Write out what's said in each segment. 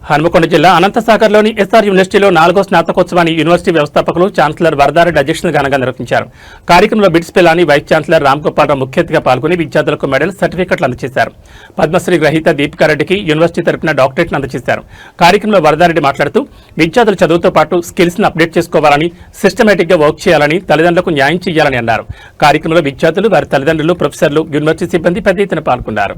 హనుమకొండ జిల్లా అనంతసాగర్లోని ఎస్ఆర్ యూనివర్సిటీలో 4వ స్నాతకోత్సవాన్ని యూనివర్సిటీ వ్యవస్థాపకులు ఛాన్సలర్ వరదారెడ్డి అధ్యక్షతన ఘనంగా నిర్వహించారు. కార్యక్రమంలో BITS Pilani vice chancellor Ram Gopalarao ముఖ్య అతిథిగా పాల్గొని విద్యార్థులకు మెడల్, సర్టిఫికెట్లు అందజేశారు. పద్మశ్రీ గ్రహీత దీపికారెడ్డికి యూనివర్సిటీ తరపున డాక్టరేట్ను అందజేశారు. కార్యక్రమంలో వరదారెడ్డి మాట్లాడుతూ విద్యార్థులు చదువుతో పాటు స్కిల్స్ ను అప్డేట్ చేసుకోవాలని, సిస్టమేటిక్ గా వర్క్ చేయాలని, తల్లిదండ్రులకు న్యాయం చేయాలని అన్నారు. కార్యక్రమంలో విద్యార్థులు, వారి తల్లిదండ్రులు, ప్రొఫెసర్లు, యూనివర్సిటీ సిబ్బంది పెద్ద ఎత్తున పాల్గొన్నారు.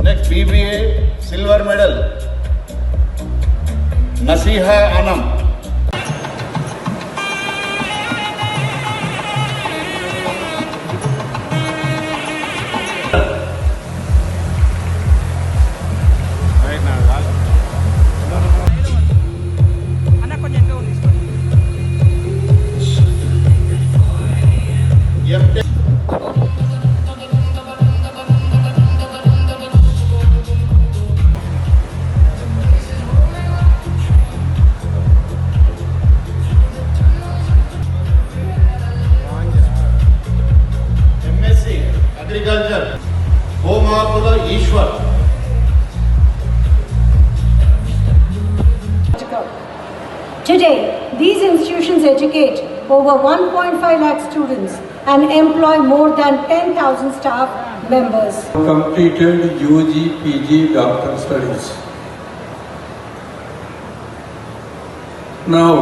Next, BBA silver medal, Nasiha Anam. Agriculture, Homapula Ishwar. Today, these institutions educate over 1.5 lakh students and employ more than 10,000 staff members. Completed UG, PG, doctoral studies. Now,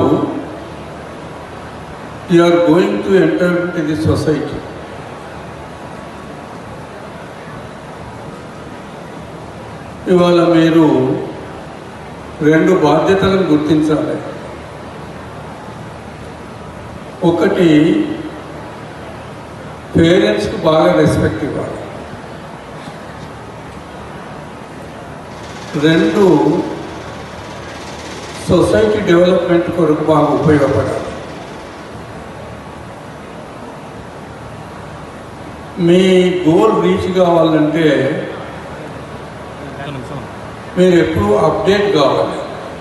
you are going to enter into the society. ఇవాళ మీరు రెండు బాధ్యతలను గుర్తించాలి. ఒకటి, పేరెంట్స్కి బాగా respect ఇవ్వాలి. రెండు, సొసైటీ డెవలప్మెంట్ కొరకు బాగా ఉపయోగపడాలి. మీ గోల్ రీచ్ కావాలంటే మీరు ఎప్పుడూ అప్డేట్ కావాలి.